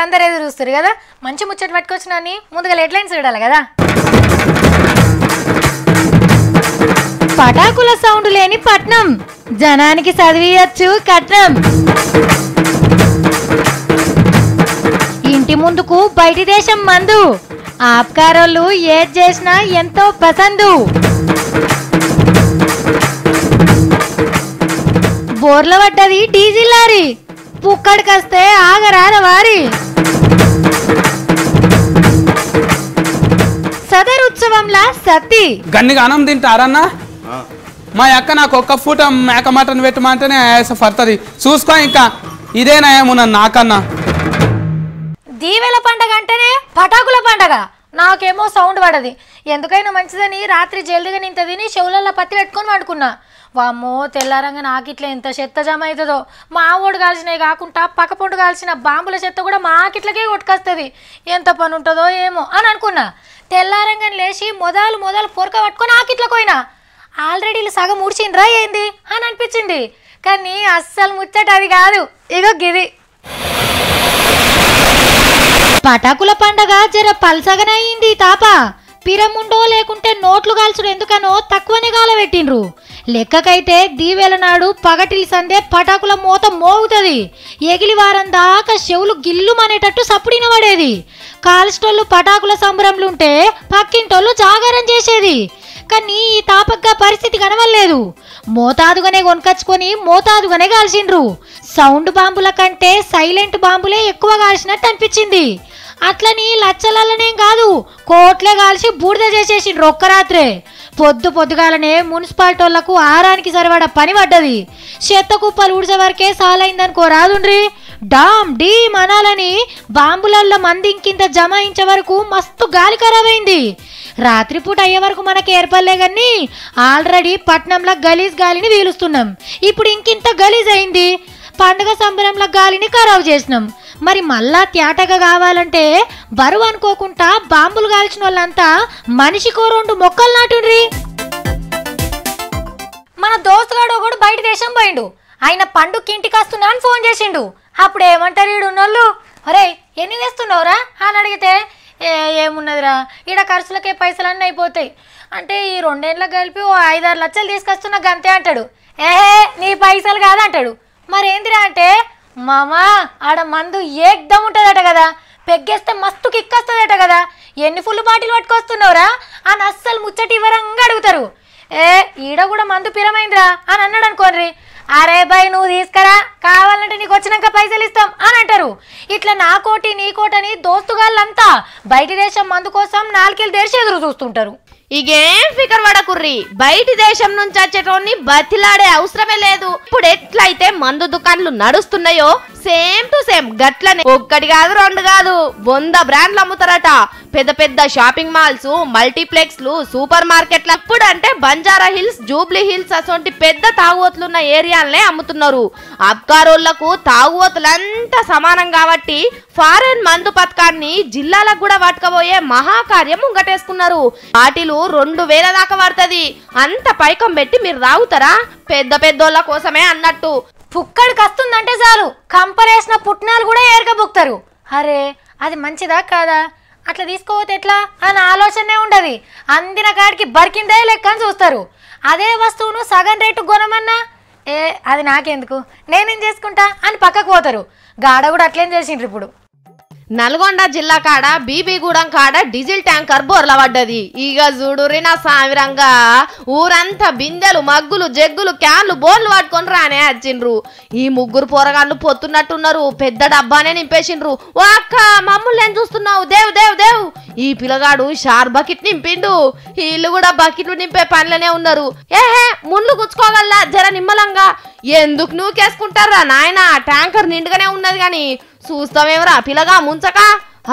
మీరందరూ ఎదురు చూస్తారు కదా. మంచి ముచ్చట పట్టుకొచ్చినాని ముందుగా హెడ్లైన్స్ చూడాలి కదా. పటాకుల సౌండ్ లేని పట్నం, జనానికి చదివియచ్చు కట్నం. ఇంటి ముందుకు బయటి దేశం మందు, ఆప్కారోళ్ళు ఏది చేసినా ఎంతో పసందు. బోర్ల పడ్డది డీజిల్ లారీ, పుక్కడికొస్తే ఆగరార వారి. సదర్ ఉత్సవంలా సత్తి గన్నిగా అన్నం తింటారన్నా? మా అక్క నాకు ఒక్క పూట మేక మటన్ పెట్టమంటేనే ఆయాస పడుతుంది. చూసుకో ఇంకా ఇదేనా ఏమున్నా నాకన్నా. దీవెల పండగ అంటేనే పటాకుల పండగ. నాకేమో సౌండ్ పడది. ఎందుకైనా మంచిదని రాత్రి జల్దిగా నింత తిని చెవులలో పత్తి పెట్టుకొని వండుకున్నా. వామ్మో తెల్లారంగా నాకు ఇట్లా ఎంత చెత్త జమ అవుతుందో. మా ఓడు కాల్చినవి కాకుండా పక్కపొండు కాల్చిన బాంబుల చెత్త కూడా మాకిట్లకే కొట్టుకొస్తుంది. ఎంత పని ఉంటుందో ఏమో అని అనుకున్నా. తెల్లారంగా లేచి మొదలు పొరక పట్టుకొని ఆకిట్లకు పోయినా. ఆల్రెడీ సగం ఊడ్చిండ్రా ఏంది అని అనిపించింది. కానీ అస్సలు ముచ్చట అది కాదు. ఇగో గిది పటాకుల పండగ జర పల్సగనయింది తాప. పిరముండో లేకుంటే నోట్లు కాల్చుడు ఎందుకనో తక్కువనే గాలబెట్టిండ్రు. లెక్కకైతే దీవెల నాడు పగటిలి సందే పటాకుల మోత మోగుతుంది. ఎగిలి వారం దాకా చెవులు గిల్లుమనేటట్టు సప్పుడిన పడేది. కాల్స్టోళ్ళు పటాకుల సంబరంలుంటే పక్కింటోళ్ళు జాగారం చేసేది. కానీ ఈ తాపగ్గా పరిస్థితి కనవలేదు. మోతాదుగానే కొనుకొచ్చుకొని మోతాదుగానే కాల్చిండ్రు. సౌండ్ బాంబుల కంటే సైలెంట్ బాంబులే ఎక్కువ కాల్చినట్టు అనిపించింది. అట్లని లచ్చలనేం కాదు, కోట్లే కాల్చి బూడిద చేసేసిండ్రు ఒక్క రాత్రే. పొద్దుగాలనే మున్సిపాలిటీ వాళ్లకు ఆరానికి సరిపడా పని పడ్డది. చెత్త కుప్పలు ఊడ్చే వరకే సాలైందనుకో రాదుండ్రి. డామ్ డీమ్ అనాలని బాంబులల్లో మంది కింద జమాయించే వరకు మస్తు గాలి ఖరాబైంది. రాత్రిపూట అయ్యే వరకు మనకి ఏర్పడలే కానీ ఆల్రెడీ పట్నంలో గలీజ్ గాలిని వీలుస్తున్నాం. ఇప్పుడు ఇంకింత గలీజ్ అయింది. పండుగ సంబరంలో గాలిని ఖరాబు చేసినాం. మరి మళ్ళా తేటగా కావాలంటే బరువు అనుకోకుండా బాంబులు కాల్చిన వాళ్ళంతా మనిషికో 2 మొక్కలు నాటుండ్రి. మన దోస్తుగాడు ఒకడు బయట దేశం పోయిండు. ఆయన పండుగకి ఇంటికి వస్తున్నా అని ఫోన్ చేసిండు. అప్పుడు ఏమంటారు ఈడున్నోళ్ళు, అరే ఎన్ని వేస్తున్నావురా అని అడిగితే ఏమున్నదిరా ఈడ ఖర్చులకే పైసలన్నీ అయిపోతాయి అంటే ఈ 2 ఏళ్ళకి కలిపి 5-6 లక్షలు తీసుకొస్తున్నా గంతే అంటాడు. నీ పైసలు కాదంటాడు. మరేందిరా అంటే మామా ఆడ మందు ఏకదమ్ ఉంటుందట కదా, పెగ్గేస్తే మస్తు కిక్కొస్తుందట కదా, ఎన్ని ఫుల్ బాటిల్ పట్టుకొస్తున్నావురా అని అస్సలు ముచ్చటి వివరంగా అడుగుతారు. ఈడ కూడా మందు పిరమైందిరా అని అన్నాడు అనుకోండి. అరే బాయ్ నువ్వు తీసుకురా, కావాలంటే నీకు వచ్చినాక పైసలు ఇస్తాం అని అంటారు. ఇట్లా నా కోటి నీ కోటని దోస్తుగాళ్ళంతా బయటి దేశం మందు కోసం 4 ఏళ్ళు తెరిచి ఎదురు చూస్తుంటారు. ఇగేం ఫికర్ పడకుర్రి, బయటి దేశం నుంచి వచ్చేటోన్ని బతిలాడే అవసరమే లేదు. ఇప్పుడు ఎట్లయితే మందు దుకాన్లు నడుస్తున్నాయో సేమ్ టు సేమ్ గట్లనే 1 కాదు 2 కాదు 100 బ్రాండ్లు అమ్ముతారట. పెద్ద షాపింగ్ మాల్స్, మల్టీప్లెక్స్లు, సూపర్ మార్కెట్లు. ఇప్పుడు అంటే బంజారా హిల్స్, జూబ్లీ హిల్స్ అసొంటి పెద్ద తాగుబోతులున్న ఏరియాలనే అమ్ముతున్నారు. అబ్కారోళ్లకు తాగుబోతులంతా సమానం కాబట్టి ఫారెన్ మందు పథకాన్ని జిల్లాలకు కూడా పట్టుకపోయే మహాకార్యం ముంగటేసుకున్నారు. బాటిలు 2000 దాకా పడుతుంది. అంత పైకం పెట్టి మీరు తాగుతారా? పెద్దోళ్ళ కోసమే అన్నట్టు. పుక్కడికి వస్తుందంటే చాలు కంపరేసిన పుట్నాలు కూడా ఏరకబుక్తారు. అరే అది మంచిదా కాదా, అట్లా తీసుకోపోతే ఎట్లా అని ఆలోచనే ఉండదు. అందిన కాడికి బరికిందే లెక్క అని చూస్తారు. అదే వస్తువును సగం రేటు కొనమన్నా అది నాకెందుకు నేనేం చేసుకుంటా అని పక్కకు పోతారు. గాడ కూడా అట్లేం చేసిండ్రు. ఇప్పుడు నల్గొండ జిల్లా కాడ బీబీగూడెం కాడ డీజిల్ ట్యాంకర్ బోర్ల పడ్డది. ఇక చూడురి నా సామిరంగా ఊరంతా బిందెలు, మగ్గులు, జగ్గులు, క్యాన్లు, బోర్లు పట్టుకొని రానే వచ్చిండ్రు. ఈ 3 పోరగాళ్ళు పొత్తున్నట్టున్నారు. పెద్ద డబ్బానే నింపేసిండ్రు. ఓ అక్క మమ్మల్ని ఏం చూస్తున్నావు? దేవ్ ఈ పిల్లగాడు షార్ బకెట్ నింపిండు. వీళ్ళు కూడా బకెట్లు నింపే పనిలోనే ఉన్నారు. ముండ్లు గుచ్చుకోగల్లా జర నిమ్మలంగా. ఎందుకు నూకేసుకుంటారా నాయన, ట్యాంకర్ నిండుగానే ఉన్నది గాని చూస్తామేమరా పిల్లగా ముంచక.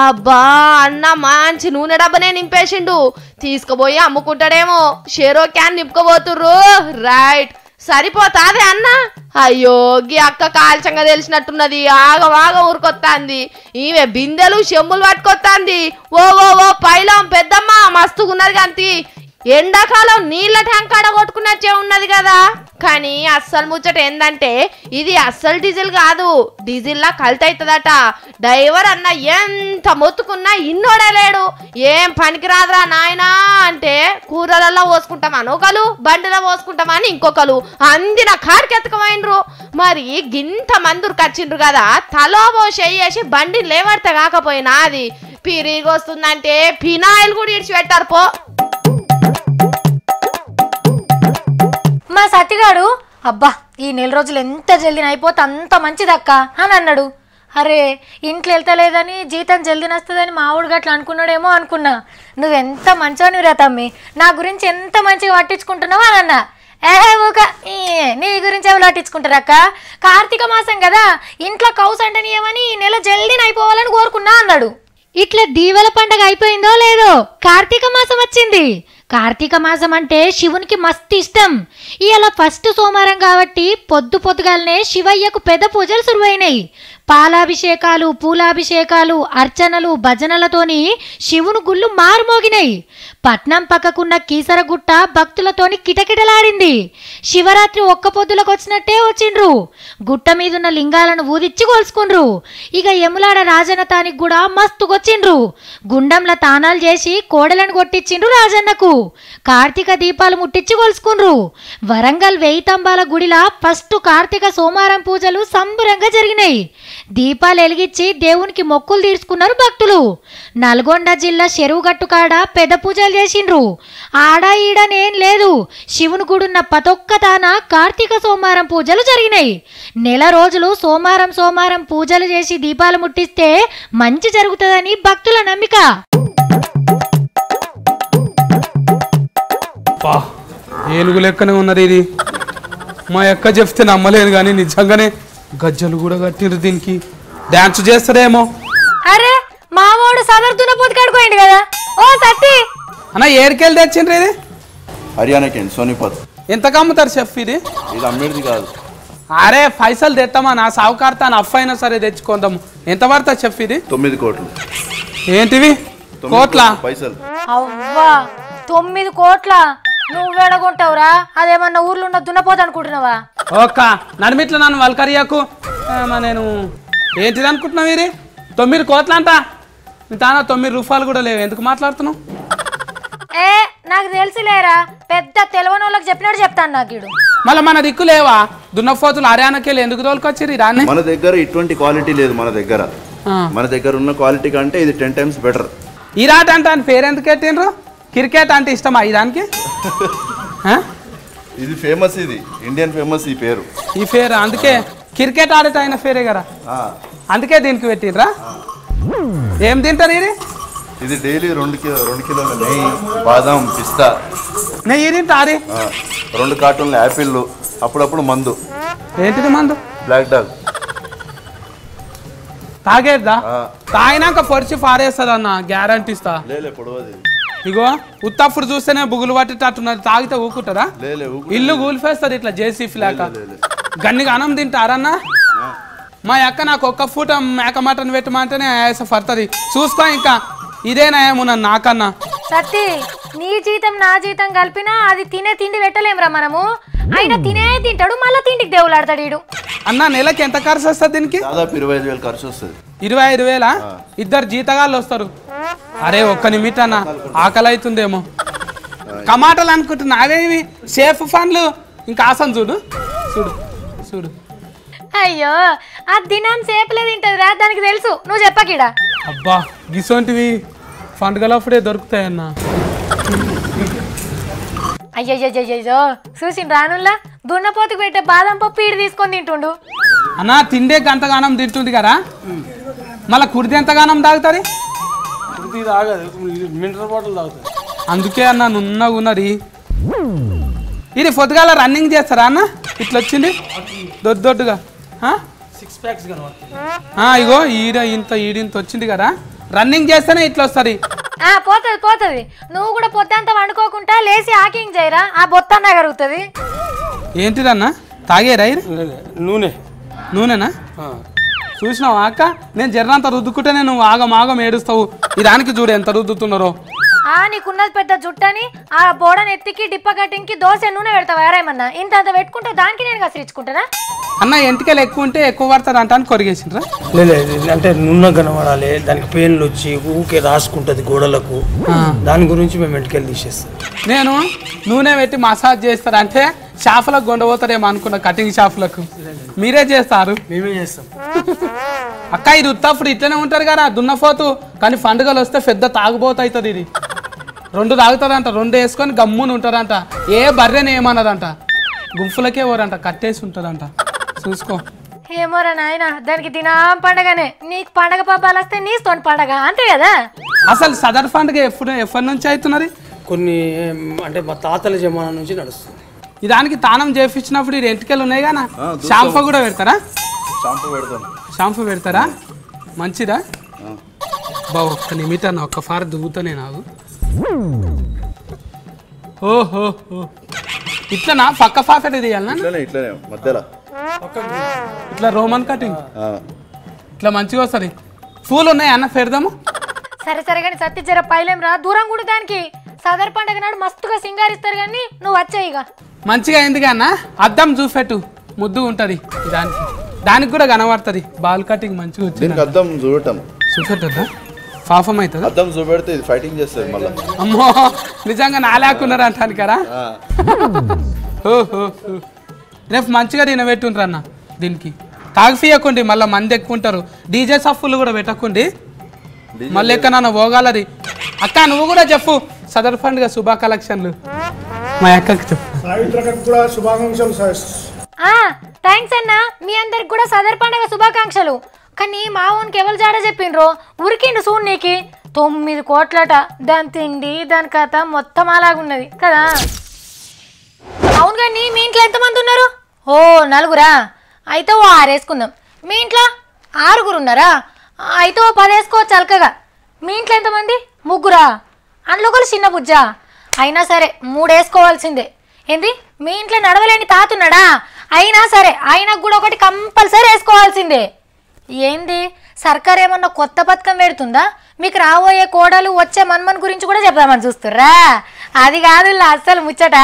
అబ్బా అన్న మంచి నూనె డబ్బనే నింపేసిండు. తీసుకుపోయి అమ్ముకుంటాడేమో. షేరో క్యాన్ నింపుకోబోతుర్రు. రైట్ సరిపోతాదే అన్న. అయ్యో గీ అక్క కాల్చంగా తెలిసినట్టున్నది. ఆగ ఊరుకొత్తాంది. ఈమె బిందెలు చెంబులు పట్టుకొత్తాంది. ఓ పైలం పెద్దమ్మ మస్తుగున్నది కాంతి. ఎండాకాలం నీళ్ళ ట్యాంక్ ఆడ కొట్టుకున్నచ్చే ఉన్నది కదా. కానీ అస్సలు ముచ్చట ఏందంటే ఇది అస్సలు డీజిల్ కాదు, డీజిల్లా కల్తీ అవుతుందట. డ్రైవర్ అన్న ఎంత మొత్తుకున్నా ఇన్నోడే లేడు. ఏం పనికి రాదురా నాయనా అంటే కూరలలో పోసుకుంటామని ఒకరు, బండిలో పోసుకుంటామని ఇంకొకరు అందిన కాడికి ఎత్తుకపోయినరు. మరి గింత మందురు కచ్చిండ్రు కదా, తలో చేసి బండిని లేవడితే కాకపోయినా అది పిరిగి వస్తుందంటే ఫినాయిల్ కూడా ఇడిచిపెట్టారు పో. మా సత్తిగాడు అబ్బా ఈ నెల రోజులు ఎంత జల్దిన అయిపోతే అంత మంచిదక్క అని అన్నాడు. అరే ఇంట్లో వెళ్తలేదని జీతం జల్దిన వస్తుందని మా ఊడు గట్లా అనుకున్నాడేమో అనుకున్నా. నువ్వెంత మంచిగా తమ్మి, నా గురించి ఎంత మంచిగా పట్టించుకుంటున్నావు అని అన్నా. ఊక నీ గురించి ఎవరు పట్టించుకుంటారక్క, కార్తీక మాసం కదా ఇంట్లో కౌస్ అంటనియమని ఈ నెల జల్దిన అయిపోవాలని కోరుకున్నా అన్నాడు. ఇట్లా దీవెల పండగ అయిపోయిందో లేదో కార్తీక మాసం వచ్చింది. కార్తీక మాసం అంటే శివునికి మస్తు ఇష్టం. ఇవాళ ఫస్ట్ సోమవారం కాబట్టి పొద్దు పొద్దుగాలనే శివయ్యకు పెద్ద పూజలు సురువైనాయి. పాలాభిషేకాలు, పూలాభిషేకాలు, అర్చనలు, భజనలతోని శివుని గుళ్ళు మారుమోగినాయి. పట్నం పక్కకున్న కీసరగుట్ట భక్తులతోని కిటకిటలాడింది. శివరాత్రి ఒక్క పొద్దులకు వచ్చినట్టే వచ్చిండ్రు. గుట్ట మీదున్న లింగాలను ఊదిచ్చి కొలుసుకుండ్రు. ఇక యములాడ రాజన్నతానికి కూడా మస్తుకొచ్చిండ్రు. గుండంల తానాలు చేసి కోడలను కొట్టించిండ్రు రాజన్నకు. కార్తీక దీపాలు ముట్టించి కొలుసుకుండ్రు. వరంగల్ 1000 స్తంభాల గుడిలా ఫస్ట్ కార్తీక సోమవారం పూజలు సంబరంగా జరిగినాయి. దీపాలు వెలిగించి దేవునికి మొక్కులు తీర్చుకున్నారు భక్తులు. నల్గొండ జిల్లా చెరువుగట్టు కాడ పెద్ద పూజలు చేసిండ్రు. ఆడ ఈడనేం లేదు, శివుని గుడున్న పతొక్క తాన కార్తీక సోమవారం పూజలు జరిగినాయి. నెల రోజులు సోమవారం సోమవారం పూజలు చేసి దీపాలు ముట్టిస్తే మంచి జరుగుతుందని భక్తుల నమ్మిక. ఏనుగు లెక్కనే ఉన్నది ఇది. మా అక్క చెప్తే నమ్మలేదు కానీ నిజంగానే గజ్జలు కూడా కట్టిరు. దీనికి డాన్స్ చేస్తారేమో. అరే మామూడు సదర్తున్న పొద్దుకాడుకోండి కదా. ఓ సత్తి అన్న ఏడికెళ్ళి తెచ్చిండ్రు ఇది? హర్యానాకి సోనిపత్. ఎంత కమ్ముతారు చెఫ్ ఇది? ఇది అమ్మేది కాదు. అరే పైసలు తెస్తామా, నా సావుకారుతా అఫ్ అయినా సరే తెచ్చుకుందాము. ఎంత పడతా చెఫ్ ఇది? 9 కోట్లు. ఏంటివి కోట్ల పైసలు? అవ్వా 9 కోట్ల నువ్వేడగొంటావురా? అదేమన్నా ఊర్లో ఉన్న దున్నపోతు అనుకుంటున్నావా? ఓక నడిమిట్ల నన్ను వల్కరియాకు. నేను ఏంటిది అనుకుంటున్నావు? ఇది 9 కోట్ల అంట. తానా 9 రూపాయలు కూడా లేవు. ఎందుకు మాట్లాడుతున్నావు? ఏ నాకు తెలిసిలేరా, పెద్ద తెలవని వాళ్ళకి చెప్పినట్టు చెప్తాను. నాకు ఇడు మళ్ళీ మన దిక్కు లేవా? దున్నపోతులు హర్యానాకెళ్ళి ఎందుకు తోలుకొచ్చారు రాన్ని? మన దగ్గర ఇటువంటి క్వాలిటీ లేదు. మన దగ్గర ఉన్న క్వాలిటీ కంటే ఇది 10 times బెటర్. ఈరాట్ అంటే అని పేరు ఎందుకు పెట్టిండ్రు? క్రికెట్ అంటే ఇష్టమా ఈ దానికి? ఇది ఫేమస్, ఇది ఇండియన్ ఫేమస్ ఈ పేరు. ఈ పేరు అందుకే క్రికెట్ ఆడేట అయిన పేరే కదా, అందుకే దీనికి పెట్టిండ్రా. ఏం తింటారు ఇది? ఇది డైలీ 2 కిలోల నెయ్యి, బాదం, పిస్తా. నెయ్యి తింటారు. 2 కార్టూన్ల యాపిల్, అప్పుడప్పుడు మందు. ఏంటిది మందు? Black dog. తాగేద్దా? తాగినాక పొడిచి పారేస్తుంది అన్న, గ్యారంటీ ఇస్తా. లేలే పొడవది. ఇగో ఉత్తప్పుడు చూస్తేనే బుగులు పట్టేటట్టున్నది. తాగితే ఊకుంటారా? ఇల్లు కూలిపేస్తుంది ఇట్లా జేసీఫీ లేక. గన్నిగా అన్నం తింటారన్నా? మా అక్క నాకు ఒక్క పూట మేక మటన్ పెట్టమంటేనే ఆయాస పడుతుంది. చూసుకో ఇంకా ఇదేనా ఏమున్నా నాకన్నా. సత్తి నీ జీతం నా జీతం కలిపినా అది తినే తిండి పెట్టలేమురా మనము. అయినా తినే తింటాడు, మళ్ళీ తిండికి దేవులాడతాడు ఈడు. అన్న నెలకి ఎంత ఖర్చు వస్తుంది దీనికి? దాదాపు 25,000 ఖర్చు వస్తుంది. 25,000? ఇద్దరు జీతగాళ్ళు వస్తారు. అరే ఒక్క నిమిట్ అన్న, ఆకలి అవుతుందేమో. టమాటాలు అనుకుంటున్నా, అవేవి సేఫ్ ఫండ్లు. ఇంకా ఆసం చూడు చూడు చూడు. అయ్యో ఆ దినం సేపులే తింటదిరా, దానికి తెలుసు. నువ్వు చెప్పకిడా. అబ్బా గిసోంటివి పండుగలప్పుడే దొరుకుతాయన్న. అయ్యయ్యో చూసిన రానుల్లా దున్నపోతుకు పెట్టే బాదం పప్పు ఈడు తీసుకొని తింటుండు. అన్న తిండే గంతగానం తింటుంది కదా, మళ్ళీ కుడితే ఎంతగానం తాగుతుంది? మినరల్ వాటర్ తాగుతుంది. అందుకే అన్న నున్నగా ఉన్నది. ఇది పొద్దుగాల రన్నింగ్ చేస్తారా అన్న? ఇట్లా వచ్చింది దొడ్డుగా 6 packs కనబడుతుంది. ఇగో ఈడింత వచ్చింది కదా, రన్నింగ్ చేస్తేనే ఇట్లా వస్తుంది. పోతుంది. నువ్వు కూడా పొద్దంతా వండుకోకుండా లేచి వాకింగ్ చేయరా, ఆ బొత్తన్నా కరుగుతుంది. ఏంటిదన్నా తాగేరా? నూనెనా? చూసినావా అక్క? నేను జర్రంత రుద్దుకుంటేనే నువ్వు ఆగం ఏడుస్తావు. ఈ దానికి చూడు ఎంత రుద్దుతున్నారో. నీకున్నది పెద్ద జుట్టని ఆ బోడని ఎత్తికి డిప్ప కట్టింకి దోశ నూనె పెడతావా ఎవరేమన్నా ఇంత అంత పెట్టుకుంటే దానికి నేను కసిరించుకుంటానా అన్న ఎంటికలు ఎక్కువ ఉంటే ఎక్కువ పడతారు అంట అని కొరిగేసిండ్రా లేదు అంటే నున్న కనబడాలి దానికి పెయిన్లు వచ్చి ఊకే రాసుకుంటది గోడలకు దాని గురించి మేము ఎంటికలు తీసేస్తాం నేను నూనె పెట్టి మసాజ్ చేస్తారు అంటే షాపులకు కొండపోతారేమో అనుకున్న కటింగ్ షాపులకు మీరే చేస్తారు మేమే చేస్తాం అక్క ఇది ఉత్తప్పుడు ఇట్లనే ఉంటారు కదా దున్నపోతు కానీ పండుగలు వస్తే పెద్ద తాగుబోతు అవుతుంది ఇది 2 తాగుతారంట 2 వేసుకొని గమ్మున ఉంటారంట ఏ బర్రెని ఏమన్నదంట గుంపులకే పోరంట కట్టేసి ఉంటారంట చూసుకో ఏమోరా నాయన దానికి దినం పండగనే నీకు పండగ పాపాలు వస్తే నీతో పండగ అంతే కదా అసలు సదర్ పండుగ ఎప్పటి నుంచి అవుతున్నది కొన్ని అంటే మా తాతల జమానా నుంచి నడుస్తుంది దానికి తానం చేపించినప్పుడు ఇది ఎంటికలు ఉన్నాయి కదా షాంపూ కూడా పెడతారా షాంపూ పెడతారా మంచిదా బాబు ఒక్క నిమిటాను ఒక్క ఫార్ దువ్వుతానే నాకు ఓహో ఇట్లా పక్క ఫాఫెట్ తీయాలనా ఇట్లా రోమన్ కటింగ్ ఇట్లా మంచిగా వస్తుంది పూలు ఉన్నాయి అన్న పెడదాము సరే సరే కానీ సత్తి జర పైలేం రా దూరం కూడా దానికి సదర్ పండగ నాడు మస్తుగా సింగారిస్తారు కానీ నువ్వు వచ్చాయి ఇక మంచిగా అయింది అన్న అద్దం చూపెట్టు ముద్దుగా ఉంటది దానికి కూడా కనబడుతుంది బాల్ కటింగ్ మంచిగా వచ్చింది అద్దం చూడటం చూపెట్టద్దా పాపం అవుతుంది అద్దం చూపెడితే ఇది ఫైటింగ్ చేస్తుంది మళ్ళీ అమ్మో నిజంగా నాలేకున్నారు అంటాను కదా ఓహో రేపు మంచిగా తినబెట్టుండ్రు అన్న దీనికి తాగిఫియకండి మళ్ళీ మంది ఎక్కువ ఉంటారు డీజే సఫ్ఫులు కూడా పెట్టకండి మళ్ళీ ఎక్కడన్నా పోగాలది అక్క నువ్వు కూడా చెప్పు సదర్ పండుగ శుభ కలెక్షన్లు మా అక్కకి చెప్పు థ్యాంక్స్ అన్న మీ అందరికి కూడా సదర్ పండుగ శుభాకాంక్షలు కానీ మా ఊనికి ఎవరు జాడ చెప్పిండ్రో ఉరికిండు చూడు నీకి 9 కోట్లట దాని తిండి దాని కథ మొత్తం అలాగున్నది కదా అవును కానీ మీ ఇంట్లో ఎంతమంది ఉన్నారు ఓ 4 అయితే ఓ 6 వేసుకుందాం మీ ఇంట్లో 6 ఉన్నారా అయితే ఓ 10 వేసుకోవచ్చు అలకగా మీ ఇంట్లో ఎంతమంది 3 అందులో ఒకరు చిన్న బుజ్జ అయినా సరే 3 వేసుకోవాల్సిందే ఏంది మీ ఇంట్లో నడవలేని తాతున్నాడా అయినా సరే ఆయనకు కూడా ఒకటి కంపల్సరీ వేసుకోవాల్సిందే ఏంది సర్కార్ ఏమన్నా కొత్త పథకం పెడుతుందా మీకు రాబోయే కోడలు వచ్చే మన్మన్ గురించి కూడా చెప్దామని చూస్తుర్రా అది కాదు అస్సలు ముచ్చట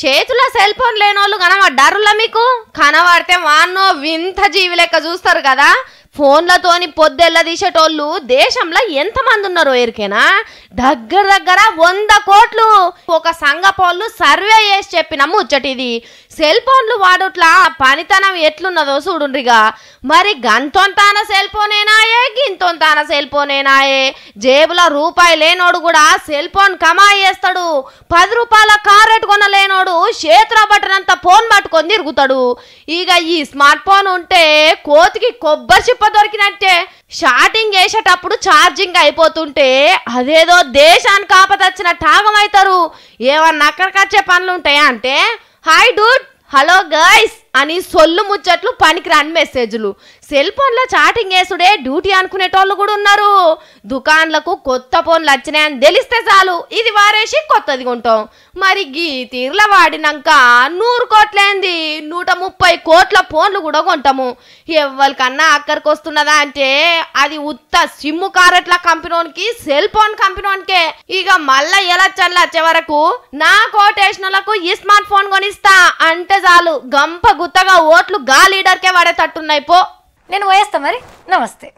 చేతుల సెల్ ఫోన్ లేనోళ్ళు కనబడ్డారులా మీకు కనబడితే వాన్నో వింత జీవి లెక్క చూస్తారు కదా ఫోన్లతోని పొద్దెల్ల తీసేటోళ్ళు దేశంలో ఎంతమంది ఉన్నారో ఎరికేనా దగ్గర 100 కోట్లు ఒక సంఘపోళ్ళు సర్వే చేసి చెప్పిన ముచ్చటిది సెల్ ఫోన్లు వాడుట్లా పనితనం ఎట్లున్నదో చూడుండ్రిగా మరి గంతొంతాన సెల్ ఫోనేనాయే గింతొంతాన సెల్ ఫోనేనాయే జేబులో రూపాయి లేనోడు కూడా సెల్ ఫోన్ కమాయి చేస్తాడు 10 రూపాయల కార్ ఎట్టుకొనలేనోడు చేతుల బట్టనంత ఫోన్ పట్టుకొని తిరుగుతాడు ఇక ఈ స్మార్ట్ ఫోన్ ఉంటే కోతికి కొబ్బరి చిప్ప దొరికినట్టే షార్టింగ్ వేసేటప్పుడు ఛార్జింగ్ అయిపోతుంటే అదేదో దేశానికి ఆపదొచ్చిన ఠాగమవుతారు ఏమన్నా అక్కడికొచ్చే పనులు ఉంటాయా అంటే హాయ్ డూడ్ హలో గైస్ అని సొల్లు ముచ్చట్లు పనికిరాని మెసేజ్లు సెల్ ఫోన్లో చాటింగ్ వేసుడే డ్యూటీ అనుకునేటోళ్ళు కూడా ఉన్నారు దుకాన్లకు కొత్త ఫోన్లు వచ్చినాయని తెలిస్తే చాలు ఇది వారేసి కొత్తది కొంటాం మరి గీ తీర్ల వాడినాక 100 కోట్లేంది 130 కోట్ల ఫోన్లు కూడా కొంటాము ఎవరికన్నా అక్కడికి వస్తున్నదా అంటే అది ఉత్త సిమ్ము కారెట్ల కంపెనీకి సెల్ ఫోన్ కంపెనీకే ఇక మళ్ళా ఎలా వచ్చే వరకు నా కోటేషన్లకు ఈ స్మార్ట్ ఫోన్ కొనిస్తా అంటే చాలు గంప గుత్తగా ఓట్లు గా లీడర్కే పడేటట్టున్నాయి పో నేను పోయేస్తా మరి నమస్తే